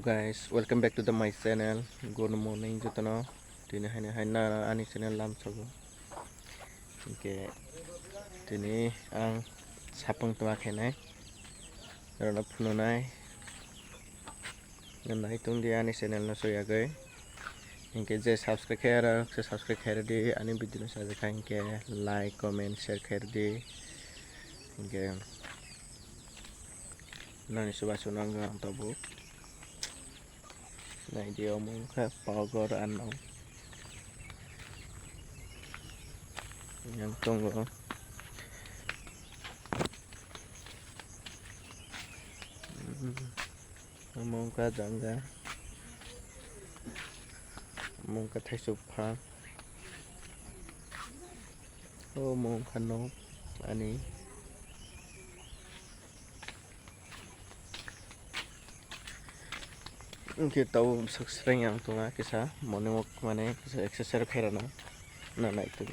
guys, welcome back to my channel. Good morning jutano. Tini haina ani channel lam sogo. Oke. Tini ang sapang tua kenai. Karena pununai. Ngenai tung di ani channel na soya gai. Inke je subscribe kera di ani video saja kan ke like, comment, share kera di. Inke nani suba sunanga ang tabu. Này dia omong ka power ano yang tunggu omong ka jangga omong ka thai sup pha omong ka no ani kita sering yang tunga kisah monok mana kisah exercise kerana na itu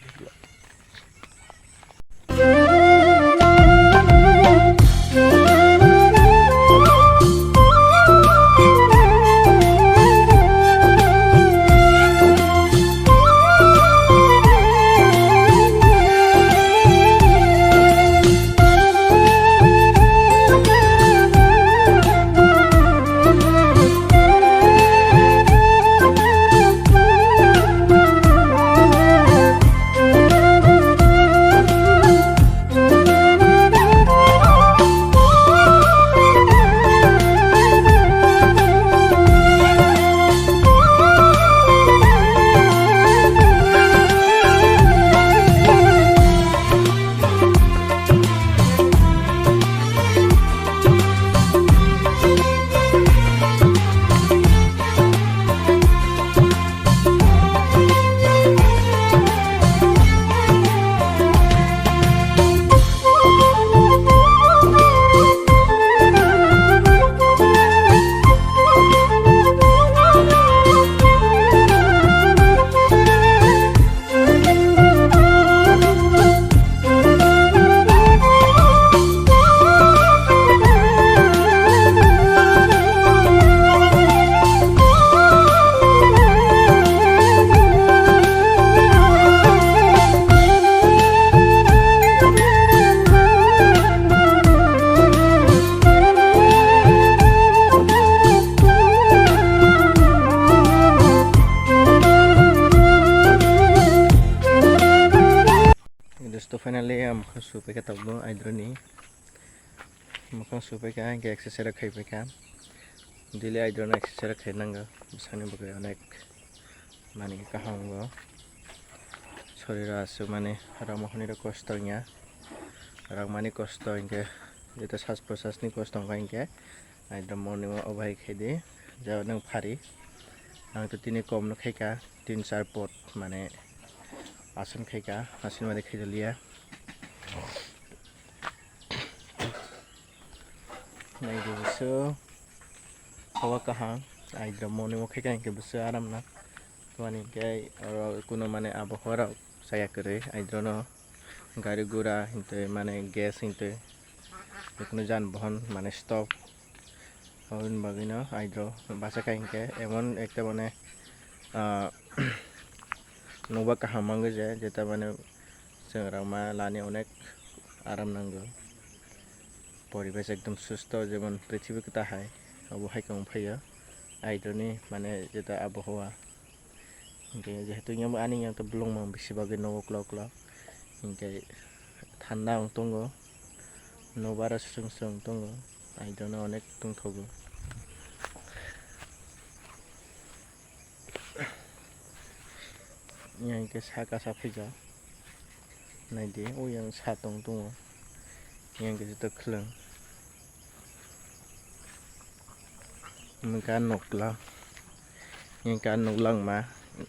finally makan supai ka tabno aidroni makan supai ka ke exercise khai pe ka dile aidrona exercise khai nanga bisani bagai onek mani ka hango শরীরে আছে মানে রামহনির কষ্ট nya রামমানি কষ্ট ইনকে যেটা শ্বাস প্রশ্বাসনি কষ্ট ইনকে আইদা মর্নিং অবাই খেদে যা নং ফারি আং তো তিনি কম ন খাইকা 3-4 পট মানে আসন খাইকা আসন মাদে খাইলিয়া নাই দিছো হাওয়া কাহা আইদা মর্নিং খাইকা ইনকে বসে আরাম না তোয়ানি কে কোনো মানে আবহাওয়া saya kere aidrono gari gura hinte mane gas hinte কোনো যানবাহন মানে স্টপ হন বাগিনা আইদ্র বাসা কাইনকে এমন একটা মানে নবা কাহামাঙ্গে যায় যেটা মানে जोंरामा लाने अनेक आराम नांगौ परिबेश एकदम सुस्थ जेमन पृथ्वी के ताहाय अबहाय कम फैयो आइद्रनि माने जेटा आबहावा इनके जेहेतु यहाँ आनी यहाँ तो ब्लॉग में बेसी बागे 9 o'clock इनके ठंडा उतंगो 9 सुसुं उतंगो आइद्रना अनेक तुंथगो यहाँ इनके साका साफैजा नायदे ओ yang सातों दङ yang kita keleng mereka nokla yang kan noklang ma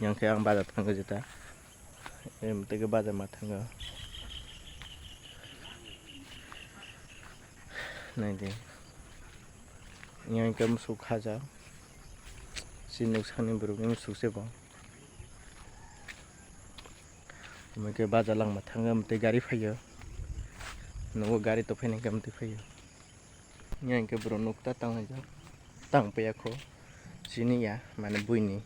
yang ke ang bazar tangga jeta tege bazar ma tangga नायदे yang ke musuh khaja sinuk sani berubah musuh seba mereka bazar lang matangga mte gari faya nunggu gari topeng yang mte faya yang ke bro nukta tang aja tang pe aku sini ya mana buini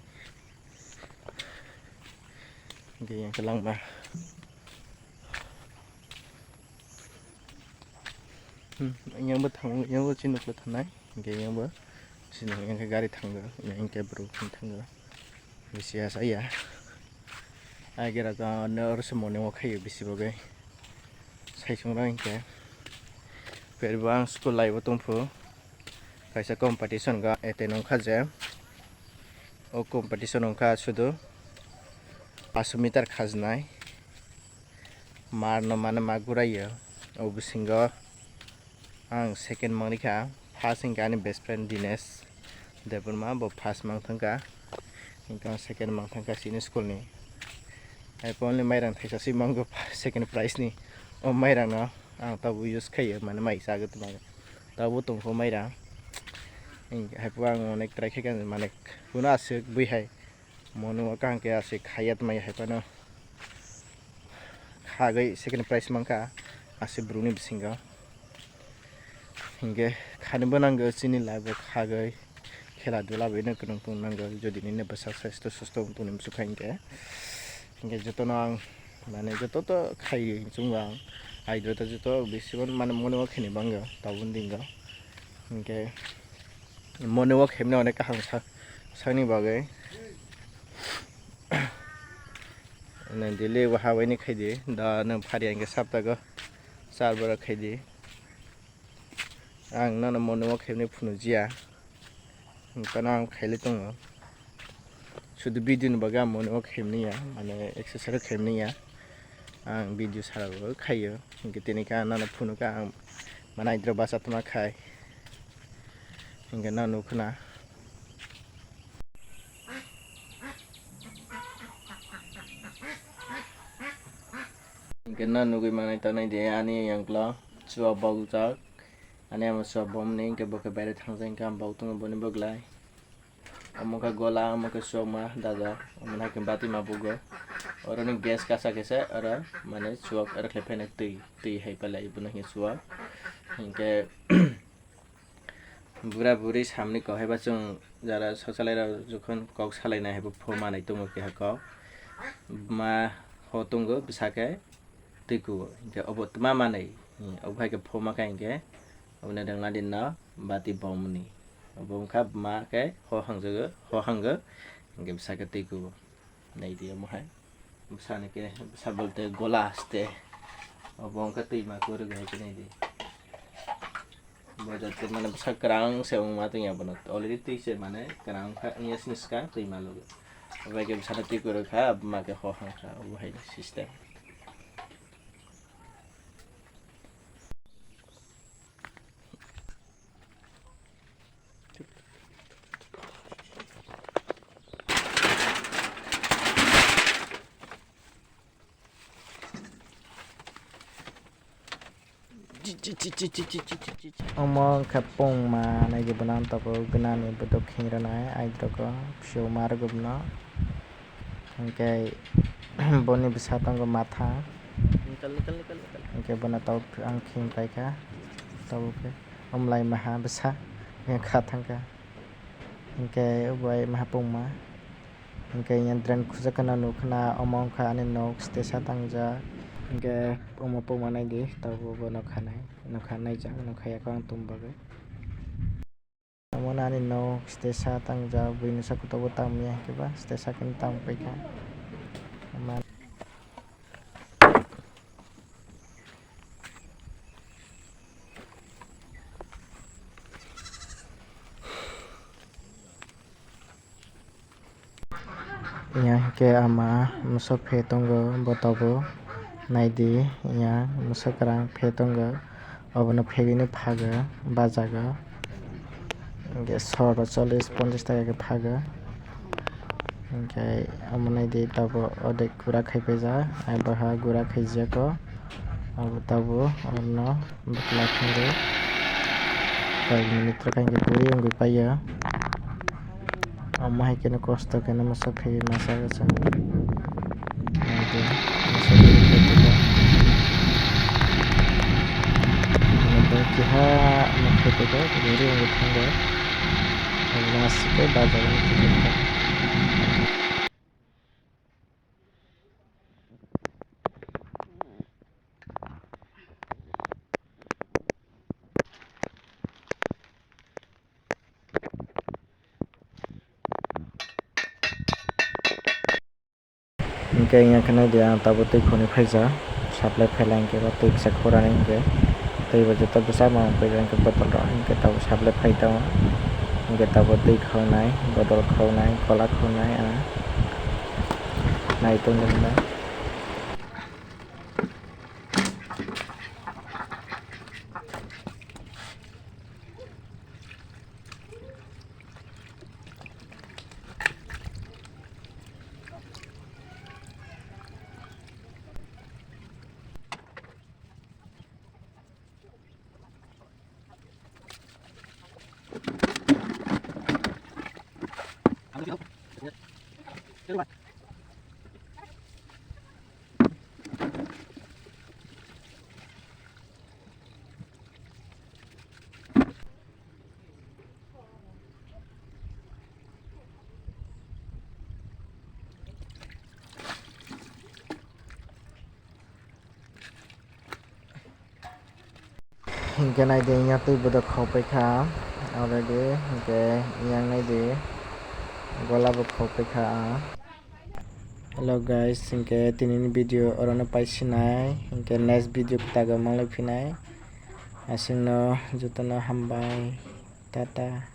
yang kelang bah yang betang yang cinuk betanai yang bah sini yang ke gari tangga yang ke bro tangga bisa saya agar agak nor semua nih wakai bisa bagai saya cuma yang ke perbang school life tumpu kaisa competition ga etenong khaje o competition ongka sudu 500 meter khaznai marno mane magurayo o bisingo ang second mangnika first ingani best friend Dinesh deburma bo first mangthangka ingka second mangthangka sini school ni ai only mairang thaisa si mango second prize ni o mairang no ang tabu use khayo mane mai sagat ma tabu tongko mairang haipang onek try kan manek puna asik bui hai monu kang ke asik khayat mai haipano khagai second prize mangka asik bruni bisinga hinge khanbo nanggo chini labo khagai khela dula bene kunung tung nanggo jodi ni ne basa sasto susto tunim su khainge hinge joto nang mane joto to khai chungwang aidro to joto bisibon mane monu khini banga tabun dinga hinge mone walk hemne onek kahang sani bagai na dile wa hawai ni khaidi da nang phari angge saptago sarbara khaidi ang na mone walk hemne phunu jia kana khaile tongo sudu video ni baga mone walk hemne ya mane exercise hemne ya ang video sarago khayo ingke tenika na phunu ka ang mana idro basa tuma khai hingga nanu kena hingga nanu gue mana tanai dia ani yang klo cua bau tak ani ama cua bom nih ke boke bere thang kam bau tung boni boglai amuka gola amuka soma dada amuna ke bati mabugo orang gas kasa kesa ara mana cua ara klepenek ti hai palai ibuna hi cua hingga बुरा बुरी सामने कहैबा जों जरा ससालाय जखन कक सालायना हेबो फमानाय दङ के हक मा होतंगो बिसाके तैकु के अबतमा मानै अबहाय के फमा कायके अबने दंना दिनना बाति बमनि अबंखा मा के हो हांगो के बिसाके तैकु नै दिया मोहाय बिसाने के बिसा बोलते गोलास्ते अबंखा तैमा को रे के नै दि बजाते माने बसा करang से माते या बना ऑलरेडी तै से माने करang खा यस निस्का तै मालो बाय के बसा तै को रखा अब मा के हो हां खा वो है system Omong kapung ma na gibanan tapo gnani budok hingrana ai toko psio margubna angkai boni bisatang go matha angkai bana tau ang khim paika tau ke omlai maha besa yang khathangka angkai ubai mahapung ma angkai yandran khujakana nukhna omong kha ani nok stesa tangja angkai omopo manai di tau bo nokhanai jang nokhaya ko ang tumbaga amona ani no stesa tangja buin sakuto tamya ke ba stesa kan tang paika aman ya ke ama musok phe tongo botobo naidi ya musakrang phetonga obono phegini phaga bajaga ge soro 40-50 taka ke phaga okay amonaidi tabo odek gura khaipeja ai baha gura khaija ko abo tabo ono bukla khenge kay minute kay ke puri ongui paya amma haikene kosto kene musak phegi masaga cha naidi kiha makhetega guri ongui thangga asik ke bazar tiket. Hingke yang kena dia tabu tui khoni phaisa supply phaila hingke ba tui kisa khurani hingke tui bo joto bwsa ma phaisa hingke bottle rok hingke tabu supply phai tongo hingke tabu tui khonai bottle khonai cola khonai nai tongmani. Hingke nai de yang tui bodo khaupai kha already hingke yang nai de gola bo khaupai kha. Hello guys, hingke tinini video orono paisinai hingke next video taga manglai phinai asingno jotono hambai tata.